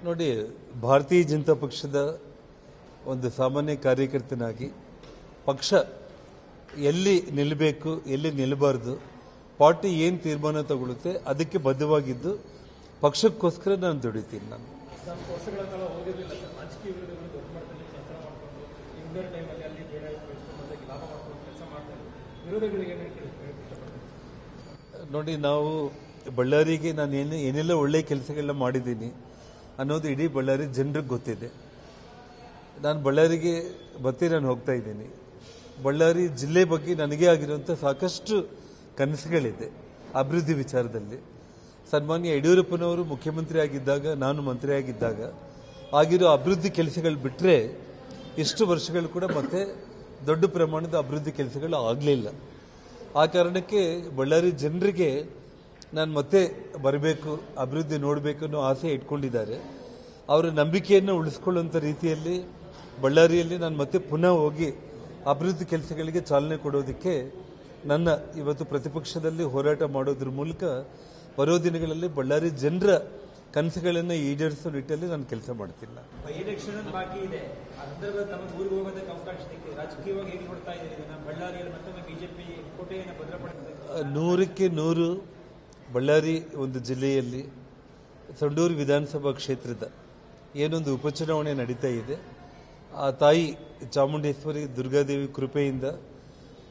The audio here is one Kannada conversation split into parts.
ನೋಡಿ, ಭಾರತೀಯ ಜನತಾ ಪಕ್ಷದ ಒಂದು ಸಾಮಾನ್ಯ ಕಾರ್ಯಕರ್ತನಾಗಿ ಪಕ್ಷ ಎಲ್ಲಿ ನಿಲ್ಲಬೇಕು ಎಲ್ಲಿ ನಿಲ್ಲಬಾರದು, ಪಾರ್ಟಿ ಏನು ತೀರ್ಮಾನ ತಗೊಳುತ್ತೆ ಅದಕ್ಕೆ ಬದ್ಧವಾಗಿದ್ದು ಪಕ್ಷಕ್ಕೋಸ್ಕರ ನಾನು ದುಡಿತೀನಿ. ನಾನು ನೋಡಿ, ನಾವು ಬಳ್ಳಾರಿಗೆ ನಾನು ಏನೆಲ್ಲ ಒಳ್ಳೆ ಕೆಲಸಗಳನ್ನ ಮಾಡಿದ್ದೀನಿ ಅನ್ನೋದು ಇಡೀ ಬಳ್ಳಾರಿ ಜನರಿಗೆ ಗೊತ್ತಿದೆ. ನಾನು ಬಳ್ಳಾರಿಗೆ ನಾನು ಹೋಗ್ತಾ ಇದ್ದೀನಿ. ಬಳ್ಳಾರಿ ಜಿಲ್ಲೆ ಬಗ್ಗೆ ನನಗೇ ಆಗಿರುವಂಥ ಸಾಕಷ್ಟು ಕನಸುಗಳಿದೆ ಅಭಿವೃದ್ಧಿ ವಿಚಾರದಲ್ಲಿ. ಸನ್ಮಾನ್ಯ ಯಡಿಯೂರಪ್ಪನವರು ಮುಖ್ಯಮಂತ್ರಿ ಆಗಿದ್ದಾಗ, ನಾನು ಮಂತ್ರಿ ಆಗಿದ್ದಾಗ ಆಗಿರೋ ಅಭಿವೃದ್ಧಿ ಕೆಲಸಗಳು ಬಿಟ್ಟರೆ ಇಷ್ಟು ವರ್ಷಗಳು ಕೂಡ ಮತ್ತೆ ದೊಡ್ಡ ಪ್ರಮಾಣದ ಅಭಿವೃದ್ಧಿ ಕೆಲಸಗಳು ಆಗಲಿಲ್ಲ. ಆ ಕಾರಣಕ್ಕೆ ಬಳ್ಳಾರಿ ಜನರಿಗೆ ನಾನು ಮತ್ತೆ ಬರಬೇಕು, ಅಭಿವೃದ್ಧಿ ನೋಡಬೇಕು ಅನ್ನೋ ಆಸೆ ಇಟ್ಕೊಂಡಿದ್ದಾರೆ. ಅವರ ನಂಬಿಕೆಯನ್ನು ಉಳಿಸ್ಕೊಳ್ಳುವಂಥ ರೀತಿಯಲ್ಲಿ ಬಳ್ಳಾರಿಯಲ್ಲಿ ನಾನು ಮತ್ತೆ ಪುನಃ ಹೋಗಿ ಅಭಿವೃದ್ಧಿ ಕೆಲಸಗಳಿಗೆ ಚಾಲನೆ ಕೊಡೋದಕ್ಕೆ ನನ್ನ ಇವತ್ತು ಪ್ರತಿಪಕ್ಷದಲ್ಲಿ ಹೋರಾಟ ಮಾಡೋದ್ರ ಮೂಲಕ ಬರೋ ದಿನಗಳಲ್ಲಿ ಬಳ್ಳಾರಿ ಜನರ ಕನಸುಗಳನ್ನು ಈಡೇರಿಸೋ ನಿಟ್ಟಲ್ಲಿ ನಾನು ಕೆಲಸ ಮಾಡ್ತಿಲ್ಲ. ನೂರಕ್ಕೆ ನೂರು ಬಳ್ಳಾರಿ ಒಂದು ಜಿಲ್ಲೆಯಲ್ಲಿ ಸಂಡೂರು ವಿಧಾನಸಭಾ ಕ್ಷೇತ್ರದ ಏನೊಂದು ಉಪಚುನಾವಣೆ ನಡೀತಾ ಇದೆ, ಆ ತಾಯಿ ಚಾಮುಂಡೇಶ್ವರಿ ದುರ್ಗಾದೇವಿ ಕೃಪೆಯಿಂದ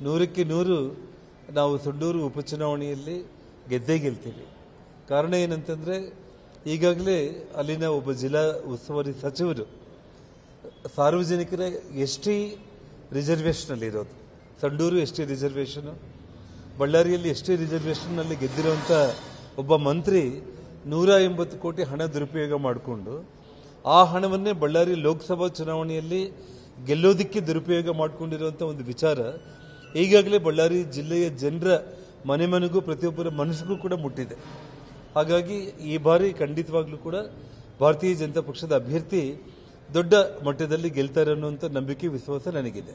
ನೂರಕ್ಕೆ ನೂರು ನಾವು ಸಂಡೂರು ಉಪಚುನಾವಣೆಯಲ್ಲಿ ಗೆದ್ದೇ ಗೆಲ್ತೀವಿ. ಕಾರಣ ಏನಂತಂದರೆ, ಈಗಾಗಲೇ ಅಲ್ಲಿನ ಒಬ್ಬ ಜಿಲ್ಲಾ ಉಸ್ತುವಾರಿ ಸಚಿವರು ಸಾರ್ವಜನಿಕರ ಎಸ್ಟಿ ರಿಸರ್ವೇಷನಲ್ಲಿರೋದು, ಸಂಡೂರು ಎಸ್ಟಿ ರಿಸರ್ವೇಷನು, ಬಳ್ಳಾರಿಯಲ್ಲಿ ಎಸ್ಟಿ ರಿಸರ್ವೇಷನ್ನಲ್ಲಿ ಗೆದ್ದಿರುವಂಥ ಒಬ್ಬ ಮಂತ್ರಿ 180 ಕೋಟಿ ಹಣ ದುರುಪಯೋಗ ಮಾಡಿಕೊಂಡು ಆ ಹಣವನ್ನೇ ಬಳ್ಳಾರಿ ಲೋಕಸಭಾ ಚುನಾವಣೆಯಲ್ಲಿ ಗೆಲ್ಲೋದಕ್ಕೆ ದುರುಪಯೋಗ ಮಾಡಿಕೊಂಡಿರುವಂಥ ಒಂದು ವಿಚಾರ ಈಗಾಗಲೇ ಬಳ್ಳಾರಿ ಜಿಲ್ಲೆಯ ಜನರ ಮನೆ ಮನೆಗೂ ಪ್ರತಿಯೊಬ್ಬರ ಮನಸ್ಸಿಗೂ ಕೂಡ ಮುಟ್ಟಿದೆ. ಹಾಗಾಗಿ ಈ ಬಾರಿ ಖಂಡಿತವಾಗ್ಲೂ ಕೂಡ ಭಾರತೀಯ ಜನತಾ ಪಕ್ಷದ ಅಭ್ಯರ್ಥಿ ದೊಡ್ಡ ಮಟ್ಟದಲ್ಲಿ ಗೆಲ್ತಾರೆ ಅನ್ನುವಂಥ ನಂಬಿಕೆ ವಿಶ್ವಾಸ ನನಗಿದೆ.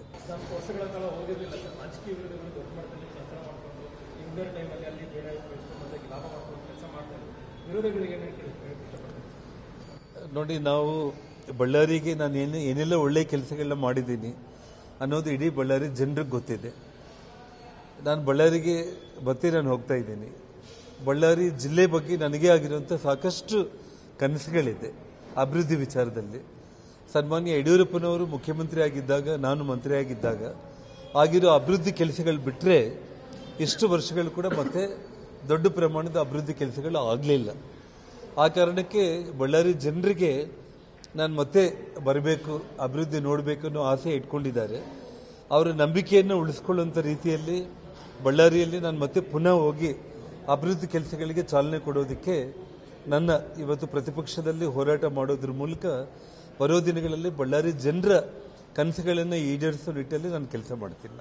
ನೋಡಿ, ನಾವು ಬಳ್ಳಾರಿಗೆ ನಾನು ಏನೆಲ್ಲ ಒಳ್ಳೆ ಕೆಲಸಗಳನ್ನ ಮಾಡಿದ್ದೀನಿ ಅನ್ನೋದು ಇಡೀ ಬಳ್ಳಾರಿ ಜನರಿಗೆ ಗೊತ್ತಿದೆ. ನಾನು ಬಳ್ಳಾರಿಗೆ ನಾನು ಹೋಗ್ತಾ ಇದ್ದೀನಿ. ಬಳ್ಳಾರಿ ಜಿಲ್ಲೆ ಬಗ್ಗೆ ನನಗೇ ಆಗಿರುವಂಥ ಸಾಕಷ್ಟು ಕನಸುಗಳಿದೆ ಅಭಿವೃದ್ಧಿ ವಿಚಾರದಲ್ಲಿ. ಸನ್ಮಾನ್ಯ ಯಡಿಯೂರಪ್ಪನವರು ಮುಖ್ಯಮಂತ್ರಿ ಆಗಿದ್ದಾಗ, ನಾನು ಮಂತ್ರಿ ಆಗಿದ್ದಾಗ ಆಗಿರೋ ಅಭಿವೃದ್ಧಿ ಕೆಲಸಗಳು ಬಿಟ್ಟರೆ ಇಷ್ಟು ವರ್ಷಗಳು ಕೂಡ ಮತ್ತೆ ದೊಡ್ಡ ಪ್ರಮಾಣದ ಅಭಿವೃದ್ಧಿ ಕೆಲಸಗಳು ಆಗಲಿಲ್ಲ. ಆ ಕಾರಣಕ್ಕೆ ಬಳ್ಳಾರಿ ಜನರಿಗೆ ನಾನು ಮತ್ತೆ ಬರಬೇಕು, ಅಭಿವೃದ್ಧಿ ನೋಡಬೇಕು ಅನ್ನೋ ಆಸೆ ಇಟ್ಕೊಂಡಿದ್ದಾರೆ. ಅವರ ನಂಬಿಕೆಯನ್ನು ಉಳಿಸ್ಕೊಳ್ಳುವಂಥ ರೀತಿಯಲ್ಲಿ ಬಳ್ಳಾರಿಯಲ್ಲಿ ನಾನು ಮತ್ತೆ ಪುನಃ ಹೋಗಿ ಅಭಿವೃದ್ಧಿ ಕೆಲಸಗಳಿಗೆ ಚಾಲನೆ ಕೊಡೋದಕ್ಕೆ ನನ್ನ ಇವತ್ತು ಪ್ರತಿಪಕ್ಷದಲ್ಲಿ ಹೋರಾಟ ಮಾಡೋದ್ರ ಮೂಲಕ ಬರೋ ದಿನಗಳಲ್ಲಿ ಬಳ್ಳಾರಿ ಜನರ ಕನಸುಗಳನ್ನು ಈಡೇರಿಸೋ ನಿಟ್ಟಲ್ಲಿ ನಾನು ಕೆಲಸ ಮಾಡ್ತಿಲ್ಲ.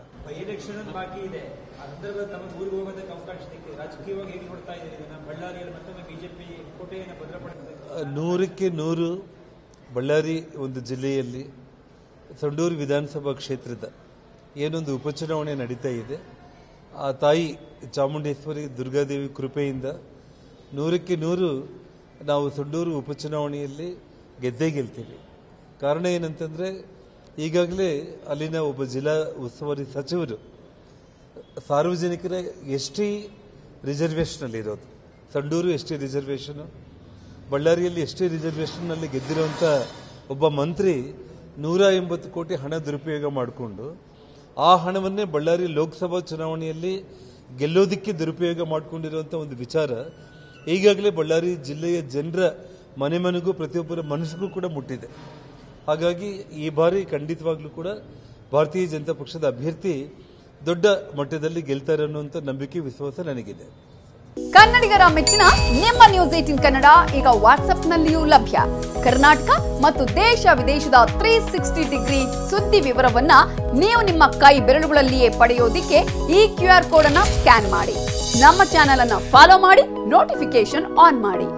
ನೂರಕ್ಕೆ ನೂರು ಬಳ್ಳಾರಿ ಒಂದು ಜಿಲ್ಲೆಯಲ್ಲಿ ಸಂಡೂರು ವಿಧಾನಸಭಾ ಕ್ಷೇತ್ರದ ಏನೊಂದು ಉಪಚುನಾವಣೆ ನಡೀತಾ ಇದೆ, ಆ ತಾಯಿ ಚಾಮುಂಡೇಶ್ವರಿ ದುರ್ಗಾದೇವಿ ಕೃಪೆಯಿಂದ ನೂರಕ್ಕೆ ನೂರು ನಾವು ಸಂಡೂರು ಉಪಚುನಾವಣೆಯಲ್ಲಿ ಗೆದ್ದೇ ಗೆಲ್ತೀವಿ. ಕಾರಣ ಏನಂತಂದರೆ, ಈಗಾಗಲೇ ಅಲ್ಲಿನ ಒಬ್ಬ ಜಿಲ್ಲಾ ಉಸ್ತುವಾರಿ ಸಚಿವರು ಸಾರ್ವಜನಿಕರ ಎಸ್ಟಿ ರಿಸರ್ವೇಷನಲ್ಲಿರೋದು, ಸಂಡೂರು ಎಸ್ಟಿ ರಿಸರ್ವೇಷನು, ಬಳ್ಳಾರಿಯಲ್ಲಿ ಎಸ್ಟಿ ರಿಸರ್ವೇಷನ್ನಲ್ಲಿ ಗೆದ್ದಿರುವಂಥ ಒಬ್ಬ ಮಂತ್ರಿ 180 ಕೋಟಿ ಹಣ ದುರುಪಯೋಗ ಮಾಡಿಕೊಂಡು ಆ ಹಣವನ್ನೇ ಬಳ್ಳಾರಿ ಲೋಕಸಭಾ ಚುನಾವಣೆಯಲ್ಲಿ ಗೆಲ್ಲೋದಕ್ಕೆ ದುರುಪಯೋಗ ಮಾಡಿಕೊಂಡಿರುವಂಥ ಒಂದು ವಿಚಾರ ಈಗಾಗಲೇ ಬಳ್ಳಾರಿ ಜಿಲ್ಲೆಯ ಜನರ ಮನೆ ಮನೆಗೂ ಪ್ರತಿಯೊಬ್ಬರ ಮನಸ್ಸಿಗೂ ಕೂಡ ಮುಟ್ಟಿದೆ. ಹಾಗಾಗಿ ಈ ಬಾರಿ ಖಂಡಿತವಾಗ್ಲೂ ಕೂಡ ಭಾರತೀಯ ಜನತಾ ಪಕ್ಷದ ಅಭ್ಯರ್ಥಿ ದೊಡ್ಡ ಮಟ್ಟದಲ್ಲಿ ಗೆಲ್ತಾರೆ ಅನ್ನುವಂಥ ನಂಬಿಕೆ ವಿಶ್ವಾಸ ನನಗಿದೆ. ಕನ್ನಡಿಗರ ಮೆಚ್ಚಿನ ನಿಮ್ಮ ನ್ಯೂಸ್ 18 ಕನ್ನಡ ಈಗ ವಾಟ್ಸ್ಆಪ್ನಲ್ಲಿಯೂ ಲಭ್ಯ. ಕರ್ನಾಟಕ ಮತ್ತು ದೇಶ ವಿದೇಶದ 360 ಡಿಗ್ರಿ ಸುದ್ದಿ ವಿವರವನ್ನ ನೀವು ನಿಮ್ಮ ಕೈ ಬೆರಳುಗಳಲ್ಲಿಯೇ ಪಡೆಯೋದಿಕ್ಕೆ ಈ QR ಕೋಡ್ ಅನ್ನು ಸ್ಕ್ಯಾನ್ ಮಾಡಿ. ನಮ್ಮ ಚಾನೆಲ್ ಅನ್ನು ಫಾಲೋ ಮಾಡಿ, ನೋಟಿಫಿಕೇಶನ್ ಆನ್ ಮಾಡಿ.